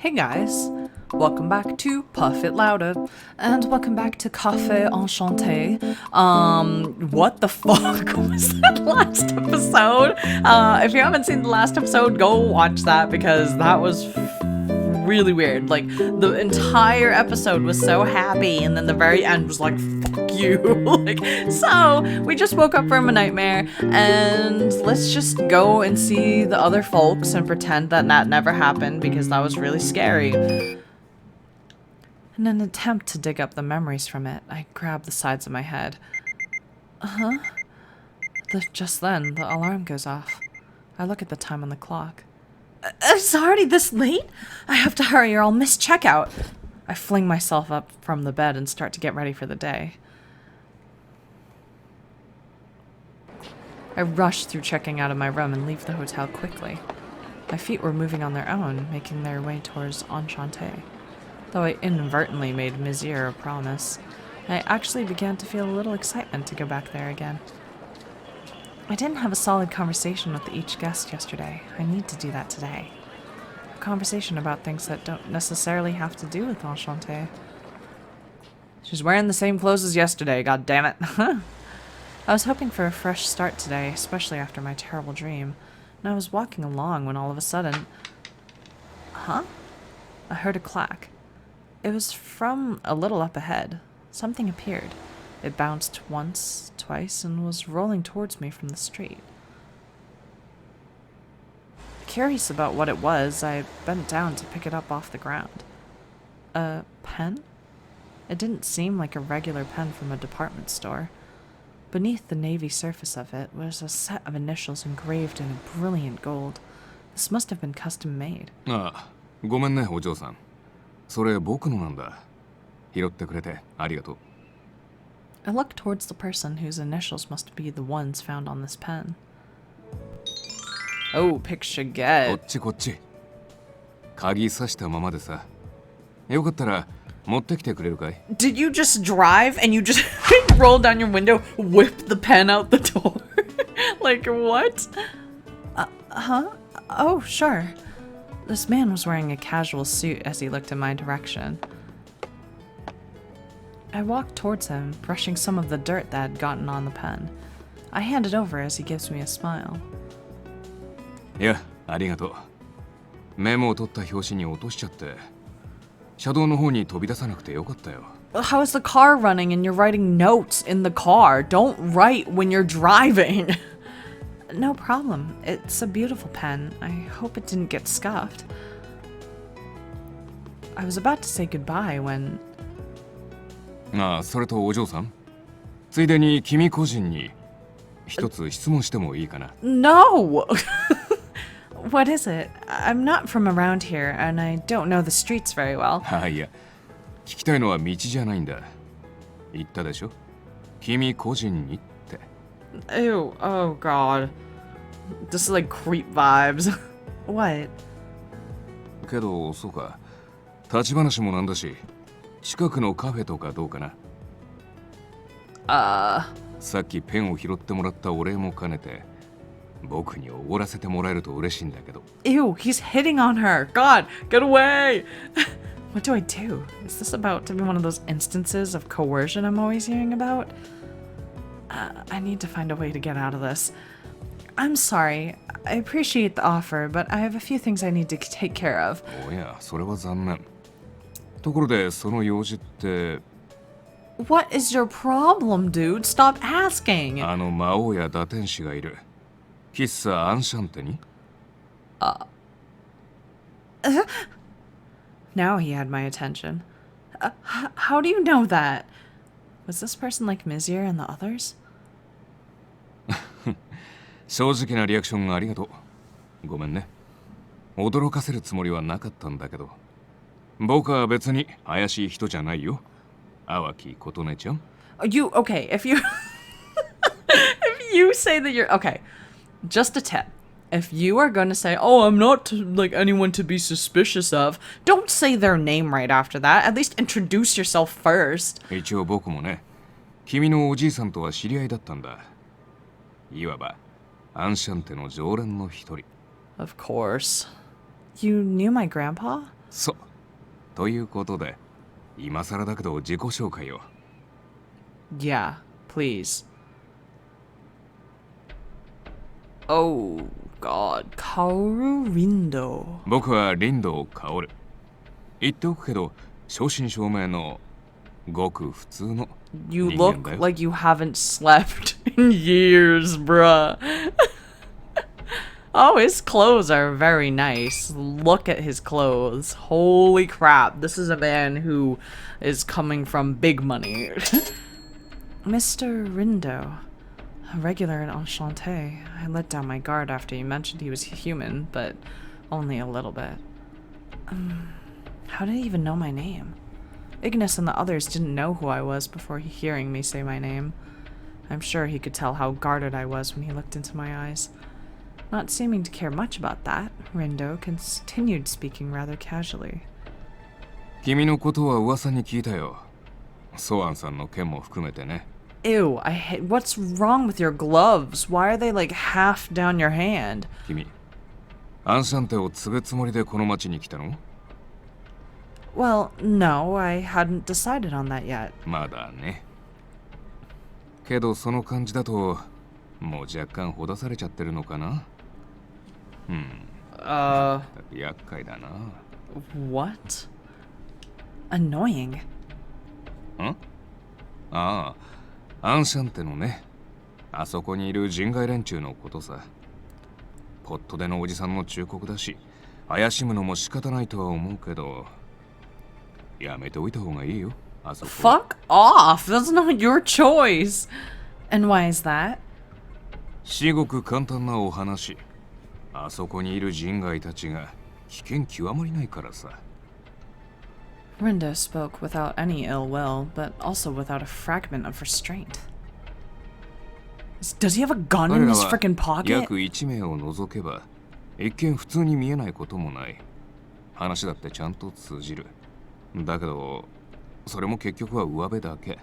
Hey guys, welcome back to Puff It Louder, and welcome back to Café, Enchanté. What the fuck was that last episode? If you haven't seen the last episode, go watch that because that was really weird. Like, the entire episode was so happy, and then the very end was like, fuck you. Like, so we just woke up from a nightmare, and let's just go and see the other folks and pretend that that never happened because that was really scary. In an attempt to dig up the memories from it, I grabbed the sides of my head. Just then, the alarm goes off. I look at the time on the clock. It's already this late? I have to hurry or I'll miss checkout. I fling myself up from the bed and start to get ready for the day. I rush through checking out of my room and leave the hotel quickly. My feet were moving on their own, making their way towards Enchante. Though I inadvertently made Monsieur a promise, I actually began to feel a little excitement to go back there again. I didn't have a solid conversation with each guest yesterday. I need to do that today. A conversation about things that don't necessarily have to do with Enchanté. She's wearing the same clothes as yesterday, god damn it. I was hoping for a fresh start today, especially after my terrible dream, and I was walking along when all of a sudden... I heard a clack. It was from a little up ahead. Something appeared. It bounced once, twice, and was rolling towards me from the street. Curious about what it was, I bent down to pick it up off the ground. A pen? It didn't seem like a regular pen from a department store. Beneath the navy surface of it was a set of initials engraved in a brilliant gold. This must have been custom made. ごめんね、お嬢さん。それ僕のなんだ。拾ってくれてありがとう。I looked towards the person whose initials must be the ones found on this pen. Oh, picture get. こっちこっち。鍵さしたままでさ。よかったら持ってきてくれるかい？ Did you just drive and you just roll down your window, whip the pen out the door? Like, what? Oh, sure. This man was wearing a casual suit as he looked in my direction. I walked towards him, brushing some of the dirt that had gotten on the pen. I hand it over as he gives me a smile. いや、ありがとう。メモを取った拍子に落としちゃって。車道の方に飛び出さなくてよかったよ。How is the car running and you're writing notes in the car? Don't write when you're driving. No problem. It's a beautiful pen. I hope it didn't get scuffed. I was about to say goodbye when... それとお嬢さん。ついでに君個人に一つ質問してもいいかな。No! What is it? I'm not from around here, and I don't know the streets very well. いや、聞きたいのは道じゃないんだ。言ったでしょ？君個人にって。Ew, oh god. This is like creep vibes. What? けど、そうか。立ち話もなんだし、近くのカフェとかどうかな。さっきペンを拾ってもらったお礼も兼ねて、僕におごらせてもらえると嬉しいんだけど。Ew, he's hitting on her. God, get away! What do I do? Is this about to be one of those instances of coercion I'm always hearing about? I need to find a way to get out of this. I'm sorry. I appreciate the offer, but I have a few things I need to take care of. おや、それは残念。ところで、その用事って。What is your problem, dude? Stop asking. 魔王や打天使がいる。喫茶アンシャンテに Now he had my attention. How do you know that? Was this person like Monsieur and the others? 正直なリアクションありがとう。ごめんね。驚かせるつもりはなかったんだけど。僕は別に怪しい人じゃないよ。淡木琴音ちゃん。Okay, if you if you say that you're okay, just a tip. If you are going to say, "Oh, I'm not like anyone to be suspicious of," don't say their name right after that. At least introduce yourself first. 一応僕もね、君のおじいさんとは知り合いだったんだ。いわばアンシャンテの常連の一人。Of course. You knew my grandpa? そう。ということで、今更だけど自己紹介を。Yeah, please. Oh, God. Kaoru Rindo. 僕は林道薫。言っておくけど、正真正銘のごく普通の You 人間 look だよ。 like you haven't slept in years, bruh. Oh, his clothes are very nice. Look at his clothes. Holy crap. This is a man who is coming from big money. Mr. Rindo, a regular at Enchanté. I let down my guard after you mentioned he was human, but only a little bit. How did he even know my name? Ignis and the others didn't know who I was before hearing me say my name. I'm sure he could tell how guarded I was when he looked into my eyes. Not seeming to care much about that, Rindo continued speaking rather casually. 君のことは噂に聞いたよ。ソアンさんの件も含めてね。Ew, I hate. What's wrong with your gloves? Why are they like half down your hand? 君、アンシャンテを継ぐつもりでこの町に来たの？ Well, no, I hadn't decided on that yet. まだね。けどその感じだと、もう若干ほだされちゃってるのかな？厄介だな。What? Annoying. ああ、アンシャンテのね。あそこにいる人外連中のことさ。ポットでのおじさんの忠告だし、怪しむのも仕方ないとは思うけど、やめておいた方がいいよ。あそこ。Fuck off! That's not your choice. And why is that? 至極簡単なお話。あそこにいる人外たちが危険極まりないからさ。Rindo spoke without any ill will, but also without a fragment of restraint. Does he have a gun in his freaking pocket? 約1名を除けば、一見普通に見えないこともない。話だってちゃんと通じる。だけど、それも結局は上辺だけ。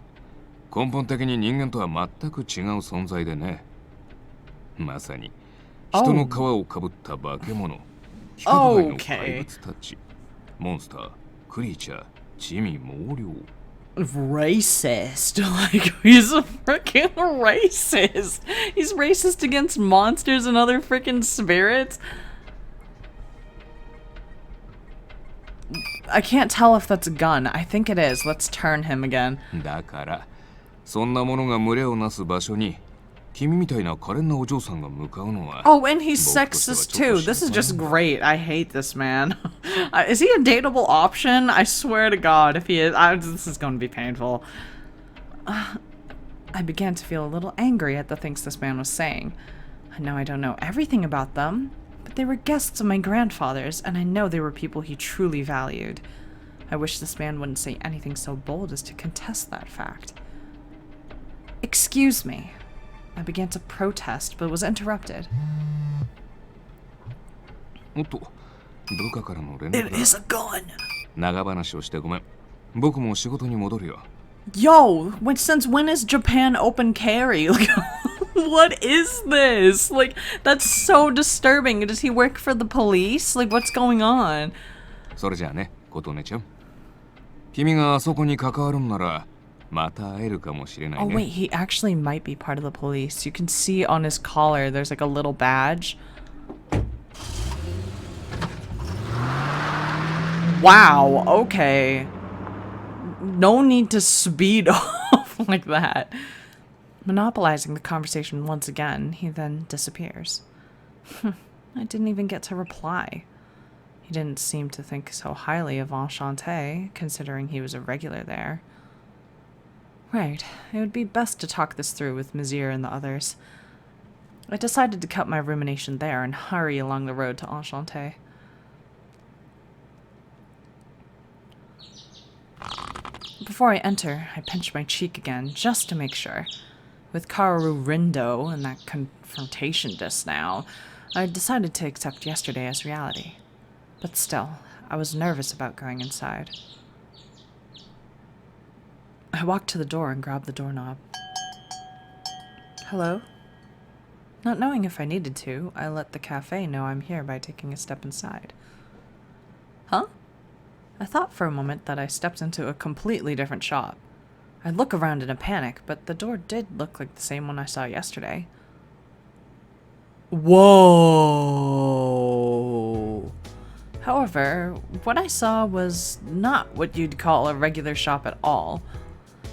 根本的に人間とは全く違う存在でね。まさに、人の皮をかぶった化け物。規格外の怪物たち。モンスター、クリーチャー、地味猛量。Racist. Like, he's a freaking racist. He's racist against monsters and other freaking spirits. I can't tell if that's a gun. I think it is. Let's turn him again. だから、そんなものが群れをなす場所に、君みたいな可憐なお嬢さんが向かうのは。Oh, and he's sexist too. This is just great. I hate this man. Is he a dateable option? I swear to God, if he is, this is going to be painful. I began to feel a little angry at the things this man was saying. I know I don't know everything about them, but they were guests of my grandfather's, and I know they were people he truly valued. I wish this man wouldn't say anything so bold as to contest that fact. Excuse me. I began to protest, but was interrupted. おっと、部下からの連 It 絡 is だ。 a gun! 長話をしてごめん。僕も仕事に戻るよ。Yo, since when is Japan open carry? Like, what is this? Like, that's so disturbing. Does he work for the police? Like, what's going on? それじゃあね、琴音ちゃん。君があそこに関わるんなら、また会えるかもしれない Oh, ね。 wait, he actually might be part of the police. You can see on his collar, there's like a little badge. Wow, okay. No need to speed off like that. Monopolizing the conversation once again, he then disappears. I didn't even get to reply. He didn't seem to think so highly of Enchanté, considering he was a regular there. Right, it would be best to talk this through with Mizir and the others. I decided to cut my rumination there and hurry along the road to Enchante. Before I enter, I pinch my cheek again, just to make sure. With Kaoru Rindo and that confrontation just now, I decided to accept yesterday as reality. But still, I was nervous about going inside. I walked to the door and grabbed the doorknob. Hello? Not knowing if I needed to, I let the cafe know I'm here by taking a step inside. Huh? I thought for a moment that I stepped into a completely different shop. I look around in a panic, but the door did look like the same one I saw yesterday. Whoa! However, what I saw was not what you'd call a regular shop at all.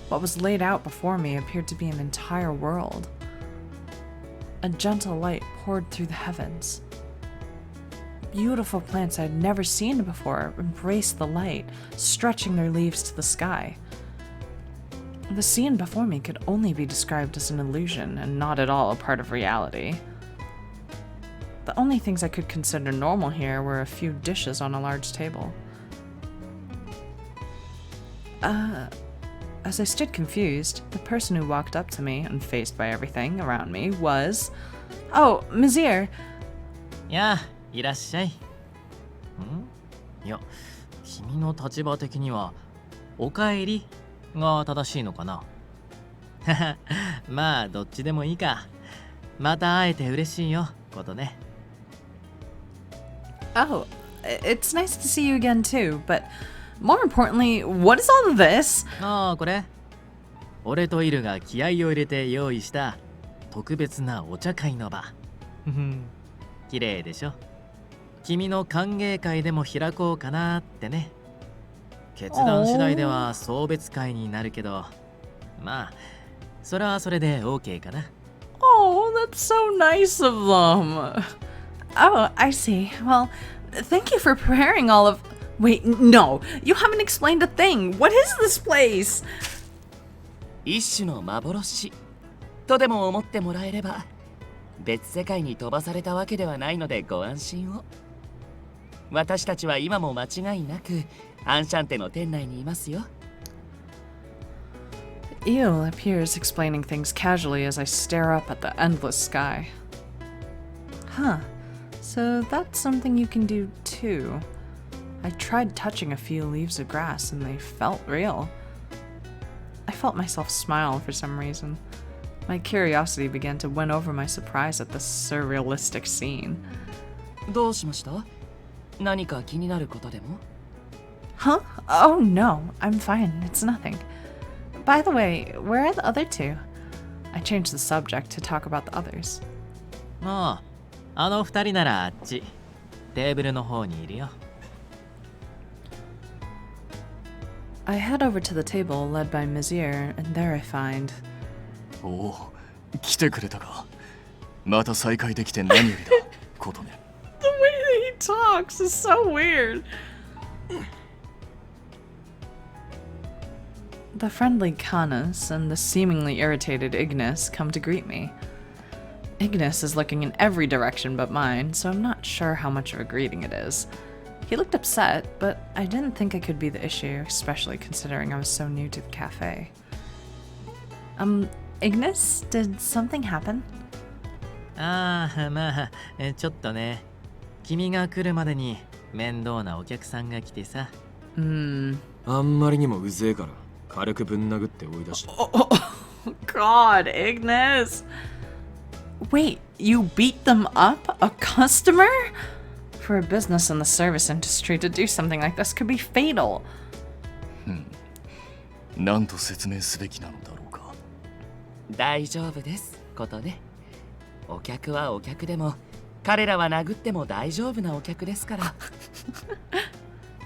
What was laid out before me appeared to be an entire world. A gentle light poured through the heavens. Beautiful plants I'd never seen before embraced the light, stretching their leaves to the sky. The scene before me could only be described as an illusion and not at all a part of reality. The only things I could consider normal here were a few dishes on a large table. As I stood confused, the person who walked up to me, unfazed by everything around me, was... Oh, Mizir! やあ、いらっしゃい。いや、君の立場的には、おかえりが正しいのかな。まあ、どっちでもいいか。また会えて嬉しいよ、ことね。Oh, it's nice to see you again too, but more importantly, what is all of this? ああ、これ俺とイルが気合を入れて用意した特別なお茶会の場。綺麗でしょ。君の歓迎会でも開こうかなってね。決断次第では送別会になるけど、まあ、それはそれで OK かな。Oh, that's so nice of them. Oh, I see. Well, thank you for preparing all of... Wait, no, you haven't explained a thing. What is this place? 一種の幻とでも思ってもらえれば、別世界に飛ばされたわけではないのでご安心を。私たちは今も間違いなくアンシャンテの店内にいますよ。Eel appears explaining things casually as I stare up at the endless sky. Huh, so that's something you can do too. I tried touching a few leaves of grass and they felt real. I felt myself smile for some reason. My curiosity began to win over my surprise at this surrealistic scene. どうしました？何か気になることでも？ Huh? Oh no, I'm fine, it's nothing. By the way, where are the other two? I changed the subject to talk about the others. ああ、あの二人ならあっち。テーブルの方にいるよ。I head over to the table led by Mizir, and there I find... おお、来てくれたか。また再会できて何よりだ、ことね。The way that he talks is so weird. The friendly Canas and the seemingly irritated Ignis come to greet me. Ignis is looking in every direction but mine, so I'm not sure how much of a greeting it is. He looked upset, but I didn't think I could be the issue, especially considering I was so new to the cafe. Ignis, did something happen? ああ、まあ、ちょっとね。君が来るまでに面倒なお客さんが来てさ。あんまりにもうぜえから軽くぶん殴って追い出した。Oh, God, Ignis! Wait, you beat them up? A customer? For a business in the service industry to do something like this could be fatal. なんと説明すべきなのだろうか。大丈夫です、ことね。お客はお客でも、彼らは殴っても大丈夫なお客ですから。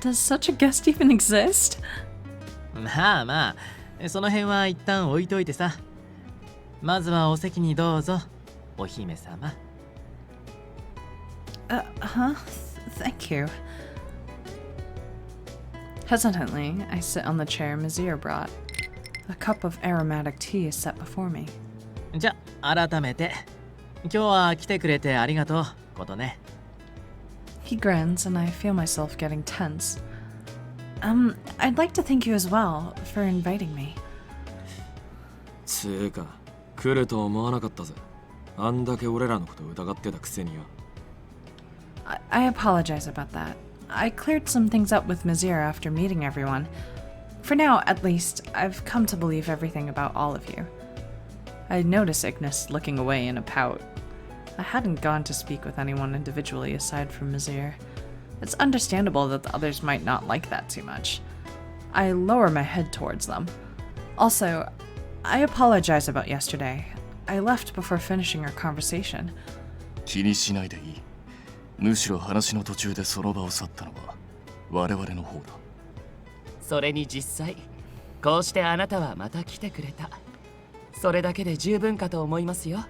Does such a guest even exist? まあまあ、その辺は一旦置いといてさ。まずはお席にどうぞ、お姫様。Thank you. Hesitantly, I sit on the chair Mizir brought. A cup of aromatic tea is set before me. じゃ、改めて。今日は来てくれてありがとう、ことね。He grins, and I feel myself getting tense. I'd like to thank you as well for inviting me. つーか、来ると思わなかったぜ。あんだけ俺らのこと疑ってたくせによ。I apologize about that. I cleared some things up with Mizir after meeting everyone. For now, at least, I've come to believe everything about all of you. I notice Ignis looking away in a pout. I hadn't gone to speak with anyone individually aside from Mizir. It's understandable that the others might not like that too much. I lower my head towards them. Also, I apologize about yesterday. I left before finishing our conversation. 気にしないでいい。むしろ話の途中でその場を去ったのは我々の方だ。それに実際こうしてあなたはまた来てくれた。それだけで十分かと思いますよ。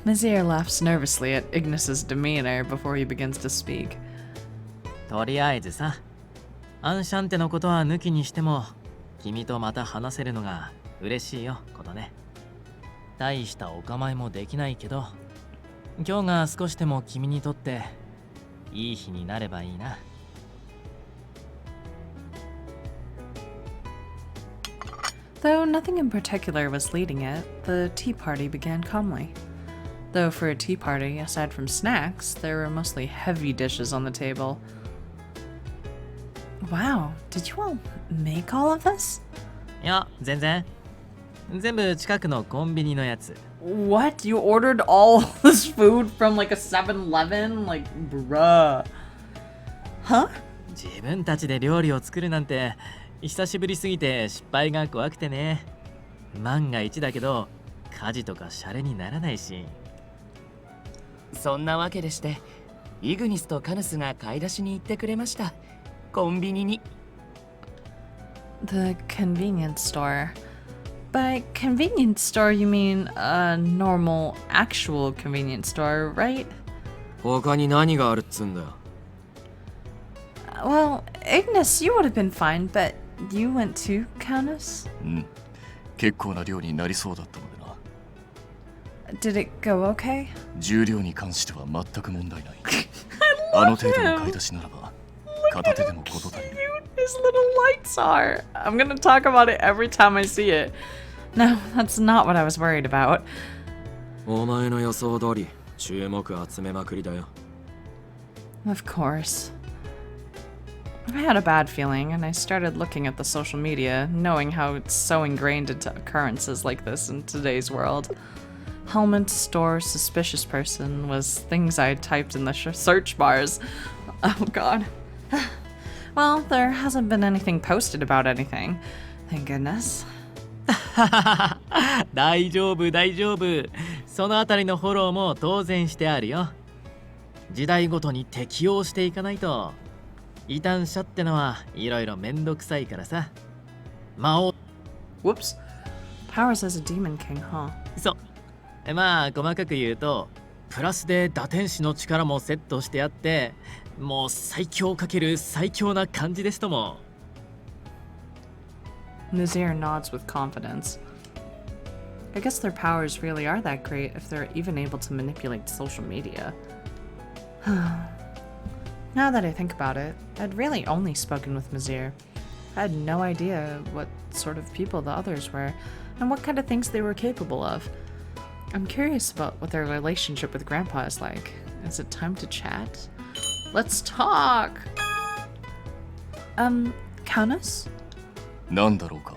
Mizir laughs nervously at Ignis's demeanor before he begins to speak. とりあえずさ、アンシャンテのことは抜きにしても、君とまた話せるのが嬉しいよ、ことね。大したお構いもできないけど、今日が少しでも君にとっていい日になればいいな。Though nothing in particular was leading it, the tea party began calmly. Though for a tea party, aside from snacks, there were mostly heavy dishes on the table. Wow, did you all make all of this? いや、全然。全部近くのコンビニのやつ。What? You ordered all this food from like a 7-Eleven? Like, bruh. Huh? 自分たちで料理を作るなんて久しぶりすぎて失敗が怖くてね。万が一だけど火事とかシャレにならないし。そんなわけでして、イグニスとカヌスが買い出しに行ってくれました。コンビニに。The convenience store. By convenience store, you mean a normal, actual convenience store, right? 他に何があるっつんだよ。Well, Ignis, you would have been fine, but you went too, Countess? うん。結構な量になりそうだったのでな。Did it go okay? 重量に関しては全く問題ない。あの程度の買い出しならば、片手でも事足りる。His little lights are. I'm gonna talk about it every time I see it. No, that's not what I was worried about. お前の予想通り、注目集めまくりだよ。Of course. I had a bad feeling, and I started looking at the social media, knowing how it's so ingrained into occurrences like this in today's world. Helmet, store, suspicious person was things I had typed in the search bars. Oh god. Well, there hasn't been anything posted about anything. Thank goodness. 大丈夫大丈夫。そのあたりのフォローも当然してあるよ。時代ごとに適応していかないと。異端者ってのはいろいろめんどくさいからさ。魔王。Whoops. Powers as a demon king, huh? そう。まあ細かく言うと、プラスで打天使の力もセットしてあって、もう最強かける最強な感じですとも。Nazir nods with confidence. I guess their powers really are that great if they're even able to manipulate social media. Now that I think about it, I'd really only spoken with Nazir. I had no idea what sort of people the others were, and what kind of things they were capable of. I'm curious about what their relationship with Grandpa is like. Is it time to chat? Let's talk! Countess? なんだろうか。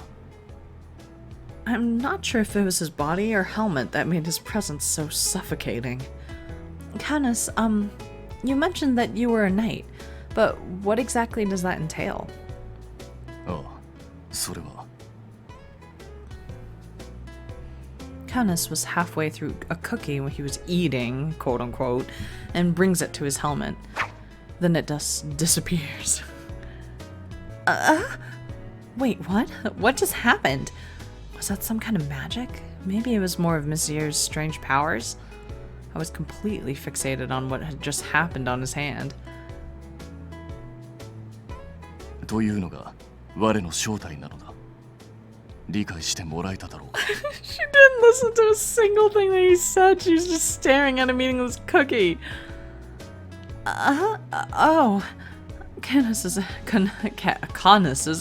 I'm not sure if it was his body or helmet that made his presence so suffocating. Countess, you mentioned that you were a knight, but what exactly does that entail? ああ、それは。Countess was halfway through a cookie when he was eating, quote unquote, and brings it to his helmet. Then it just disappears. Wait, what? What just happened? Was that some kind of magic? Maybe it was more of Mizir's strange powers? I was completely fixated on what had just happened on his hand. というのが我の正体なのだ。理解してもらえただろうか。She didn't listen to a single thing that he said. She was just staring at him eating this cookie. Oh. Canis'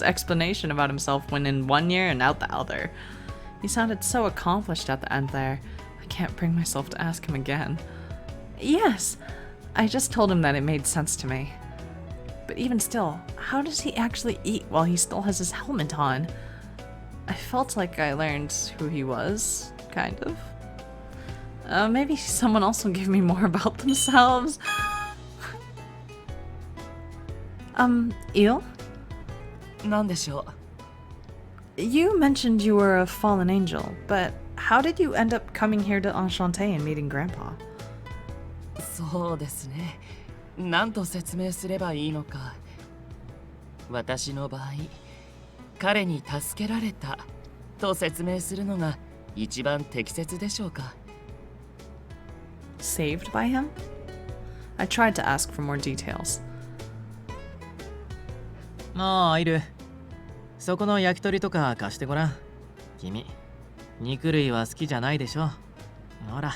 explanation about himself went in one ear and out the other. He sounded so accomplished at the end there. I can't bring myself to ask him again. Yes, I just told him that it made sense to me. But even still, how does he actually eat while he still has his helmet on? I felt like I learned who he was, kind of. Maybe someone else will give me more about themselves. Eel? なんでしょ You mentioned you were a fallen angel, but how did you end up coming here to Enchanté and meeting Grandpa? う。そうですね。なんと説明すればいいのか。私の場合、彼に助けられたと説明するのが一番適切でしょうか。Saved by him? I tried to ask for more details. ああ、いる。そこの焼き鳥とか貸してごらん。君、肉類は好きじゃないでしょ。ほら、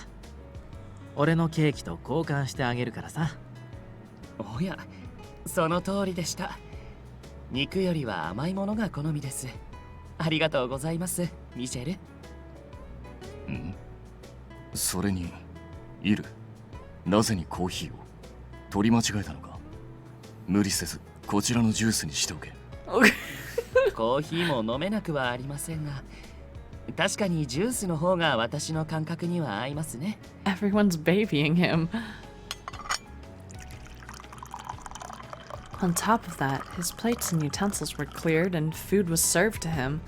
俺のケーキと交換してあげるからさ。おや、その通りでした。肉よりは甘いものが好みです。ありがとうございます、ミシェル。ん？それにイル、なぜにコーヒーを取り間違えたのか。無理せずこちらのジュースにしておけ。コーヒーも飲めなくはありませんが、確かにジュースの方が私の感覚には合いますね。Everyone's babying him. On top of that, his plates and utensils were cleared and food was served to him.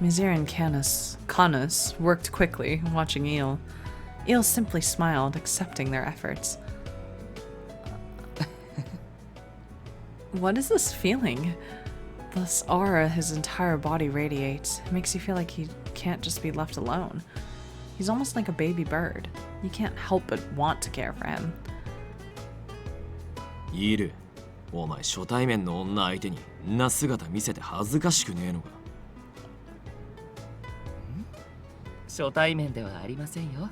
Mizir and Canis worked quickly, watching Eel. Eel simply smiled, accepting their efforts. What is this feeling? This aura his entire body radiates. It makes you feel like he can't just be left alone. He's almost like a baby bird. You can't help but want to care for him. イル、お前初対面の女相手にんな姿見せて恥ずかしくねえのか。初対面ではありませんよ。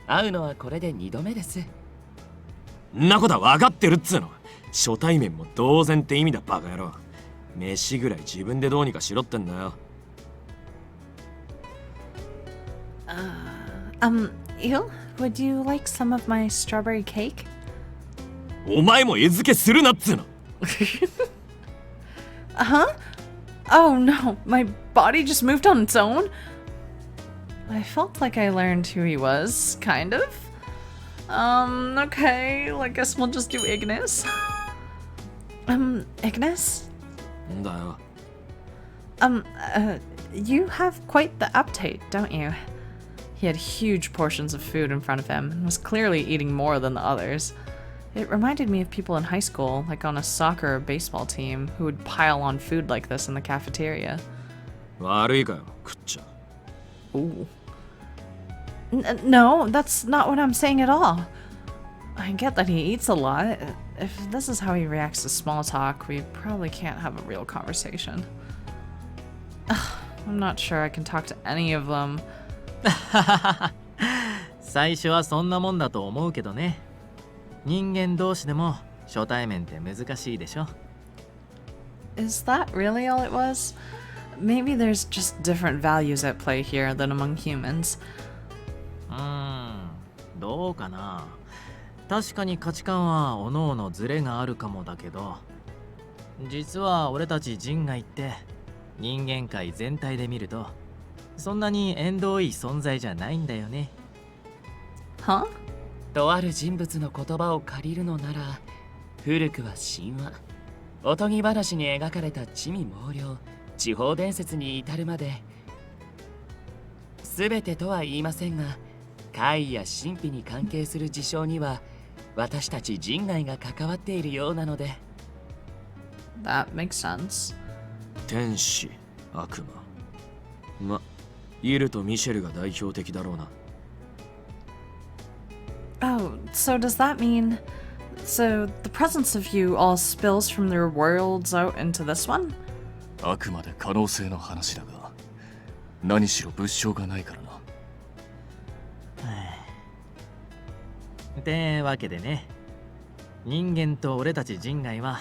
会うのはこれで2度目です。んなことは分かってるっつうの。初対面も同然って意味だ、バカ野郎。飯ぐらい自分でどうにかしろってんだよ。Eel, would you like some of my strawberry cake? お前も餌付けするなっつうの。Huh? Oh no, my body just moved on its own? I felt like I learned who he was, kind of. Okay, well, I guess we'll just do Ignis. Ignis? んだよ。You have quite the appetite, don't you? He had huge portions of food in front of him and was clearly eating more than the others. It reminded me of people in high school, like on a soccer or baseball team, who would pile on food like this in the cafeteria. 悪いかよ、食っちゃ。 Ooh. No, that's not what I'm saying at all. I get that he eats a lot. If this is how he reacts to small talk, we probably can't have a real conversation. I'm not sure I can talk to any of them. 最初はそんなもんだと思うけどね。人間同士でも初対面って難しいでしょ。Is that really all it was? Maybe there's just different values at play here than among humans. どうかな。確かに価値観はおのおのズレがあるかもだけど、実は俺たち人外って人間界全体で見るとそんなに縁遠い存在じゃないんだよね。Huh? とある人物の言葉を借りるのなら、古くは神話、おとぎ話に描かれた魑魅魍魎、地方伝説に至るまで、全てとは言いませんが、怪異や神秘に関係する事象には私たち人外が関わっているようなので。 That makes sense. 天使、悪魔。ま、イルとミシェルが代表的だろうな。Oh, so does that mean... So the presence of you all spills from their worlds out into this one? あくまで可能性の話だが、何しろ物証がないからな。ってわけでね、人間と俺たち人外は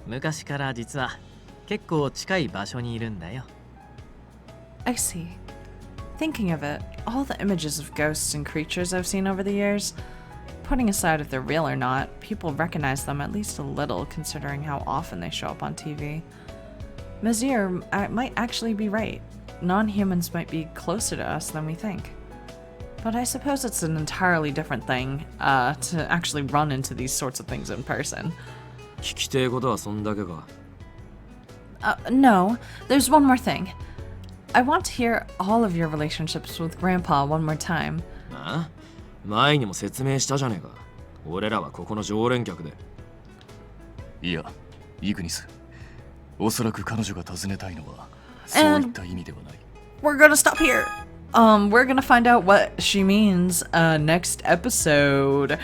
昔から実は結構近い場所にいるんだよ。I see. Thinking of it, all the images of ghosts and creatures I've seen over the years, putting aside if they're real or not, people recognize them at least a little considering how often they show up on TV. Mizir might actually be right. Non-humans might be closer to us than we think. But I suppose it's an entirely different thing to actually run into these sorts of things in person. 聞きてえことはそんだけか。 No, there's one more thing. I want to hear all of your relationships with Grandpa one more time. ああ、前にも説明したじゃねえか。俺らはここの常連客で。いや、イグニス。おそらく彼女が尋ねたいのはそういった意味ではない。We're gonna stop here. We're gonna find out what she means next episode.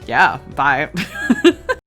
Yeah, bye.